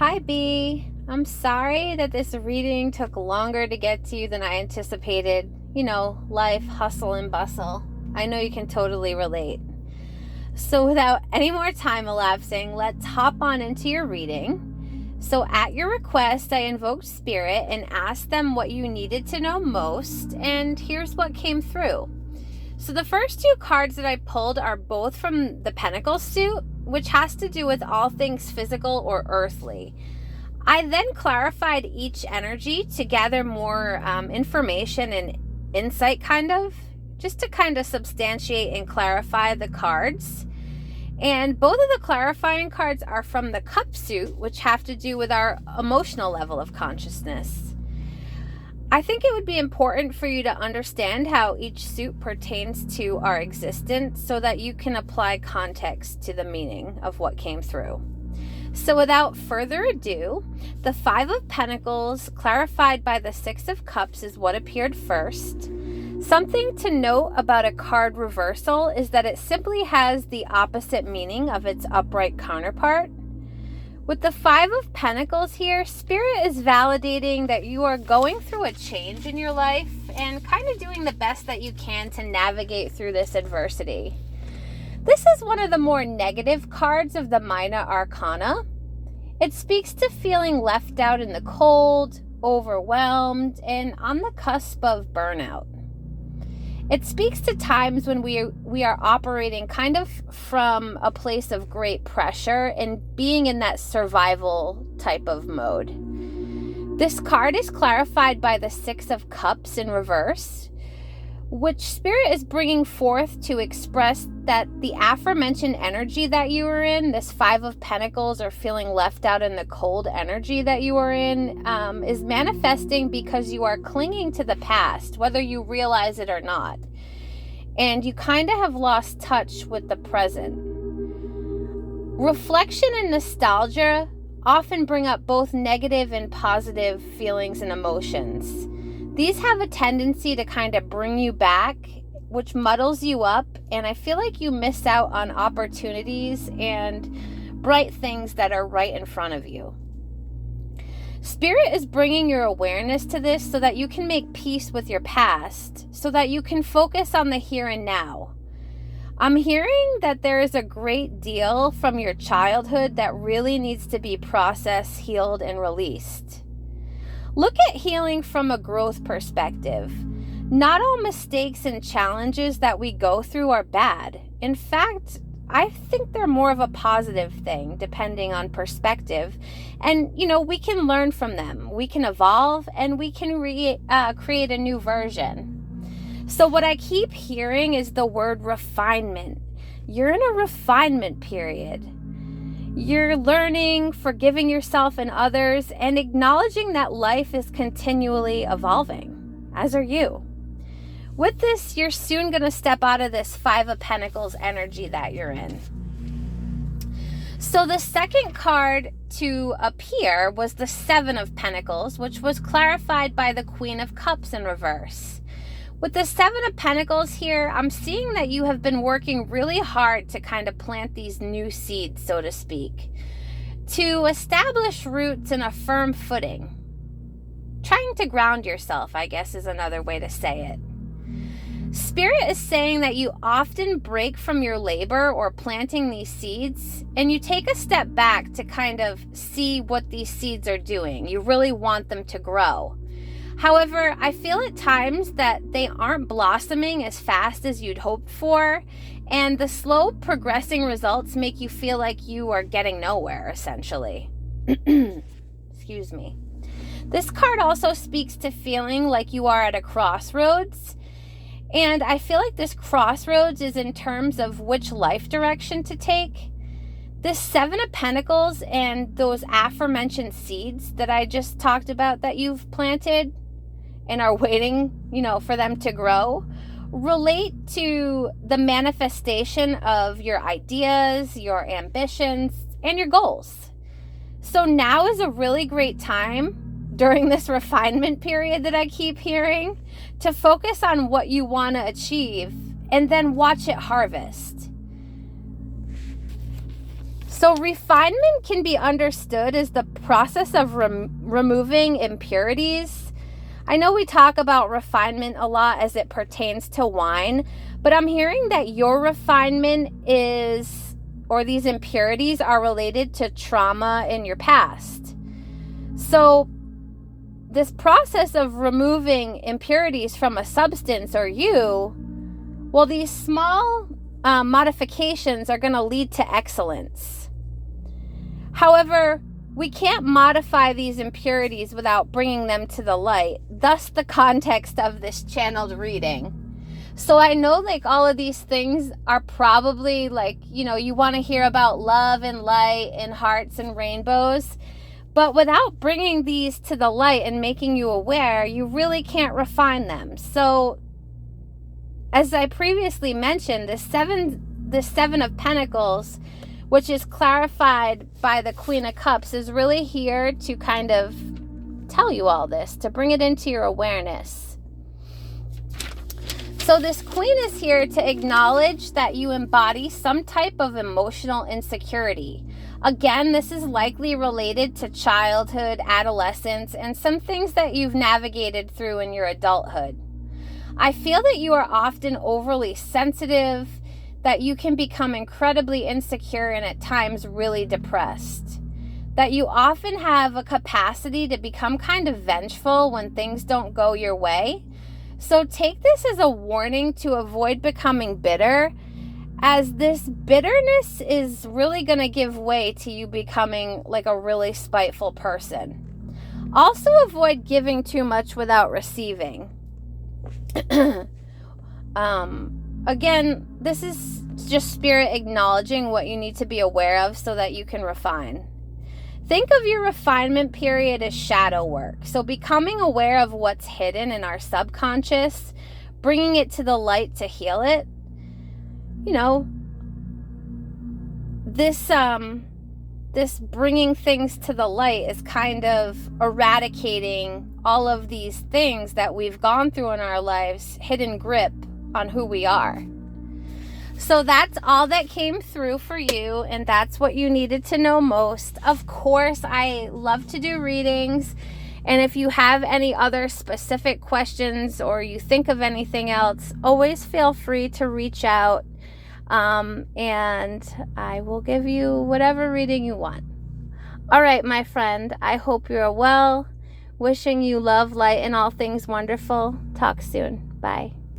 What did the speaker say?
Hi, B. I'm sorry that this reading took longer to get to you than I anticipated. Life, hustle, and bustle. I know you can totally relate. So, without any more time elapsing, let's hop on into your reading. So, at your request, I invoked Spirit and asked them what you needed to know most, and here's what came through. So, the first two cards that I pulled are both from the Pentacle suit, which has to do with all things physical or earthly. I then clarified each energy to gather more information and insight, just to substantiate and clarify the cards. And both of the clarifying cards are from the Cup suit, which have to do with our emotional level of consciousness. I think it would be important for you to understand how each suit pertains to our existence so that you can apply context to the meaning of what came through. So without further ado, the Five of Pentacles clarified by the Six of Cups is what appeared first. Something to note about a card reversal is that it simply has the opposite meaning of its upright counterpart. With the Five of Pentacles here, Spirit is validating that you are going through a change in your life and kind of doing the best that you can to navigate through this adversity. This is one of the more negative cards of the Minor Arcana. It speaks to feeling left out in the cold, overwhelmed, and on the cusp of burnout. It speaks to times when we are operating kind of from a place of great pressure and being in that survival type of mode. This card is clarified by the Six of Cups in reverse, which Spirit is bringing forth to express that the aforementioned energy that you were in, this Five of Pentacles or feeling left out in the cold energy that you are in, is manifesting because you are clinging to the past, whether you realize it or not. And you kind of have lost touch with the present. Reflection and nostalgia often bring up both negative and positive feelings and emotions. These have a tendency to kind of bring you back, which muddles you up, and I feel like you miss out on opportunities and bright things that are right in front of you. Spirit is bringing your awareness to this so that you can make peace with your past, so that you can focus on the here and now. I'm hearing that there is a great deal from your childhood that really needs to be processed, healed, and released. Look at healing from a growth perspective. Not all mistakes and challenges that we go through are bad. In fact, I think they're more of a positive thing, depending on perspective. And, we can learn from them. We can evolve and we can create a new version. So what I keep hearing is the word refinement. You're in a refinement period. You're learning, forgiving yourself and others, and acknowledging that life is continually evolving, as are you. With this, you're soon going to step out of this Five of Pentacles energy that you're in. So the second card to appear was the Seven of Pentacles, which was clarified by the Queen of Cups in reverse. With the Seven of Pentacles here, I'm seeing that you have been working really hard to kind of plant these new seeds, so to speak, to establish roots in a firm footing. Trying to ground yourself, I guess, is another way to say it. Spirit is saying that you often break from your labor or planting these seeds, and you take a step back to kind of see what these seeds are doing. You really want them to grow. However, I feel at times that they aren't blossoming as fast as you'd hoped for, and the slow progressing results make you feel like you are getting nowhere, essentially. Excuse me. This card also speaks to feeling like you are at a crossroads, and I feel like this crossroads is in terms of which life direction to take. This Seven of Pentacles and those aforementioned seeds that I just talked about that you've planted and are waiting, for them to grow, relate to the manifestation of your ideas, your ambitions, and your goals. So now is a really great time during this refinement period that I keep hearing to focus on what you want to achieve and then watch it harvest. So refinement can be understood as the process of removing impurities. I know we talk about refinement a lot as it pertains to wine, but I'm hearing that your refinement is, or these impurities are related to trauma in your past. So this process of removing impurities from a substance or you, well, these small modifications are going to lead to excellence. However, we can't modify these impurities without bringing them to the light, thus the context of this channeled reading. So I know like all of these things are probably like, you know, you want to hear about love and light and hearts and rainbows, but without bringing these to the light and making you aware, you really can't refine them. So as I previously mentioned, the Seven of Pentacles, which is clarified by the Queen of Cups, is really here to kind of tell you all this, to bring it into your awareness. So this Queen is here to acknowledge that you embody some type of emotional insecurity. Again, this is likely related to childhood, adolescence, and some things that you've navigated through in your adulthood. I feel that you are often overly sensitive, that you can become incredibly insecure and at times really depressed. That you often have a capacity to become kind of vengeful when things don't go your way. So take this as a warning to avoid becoming bitter, as this bitterness is really going to give way to you becoming like a really spiteful person. Also avoid giving too much without receiving. Again, this is just spirit acknowledging what you need to be aware of so that you can refine. Think of your refinement period as shadow work. So becoming aware of what's hidden in our subconscious, bringing it to the light to heal it. You know, this bringing things to the light is kind of eradicating all of these things that we've gone through in our lives, hidden grip on who we are. So that's all that came through for you, and that's what you needed to know most. Of course, I love to do readings, and if you have any other specific questions or you think of anything else, always feel free to reach out, and I will give you whatever reading you want. All right, my friend, I hope you're well. Wishing you love, light, and all things wonderful. Talk soon. Bye.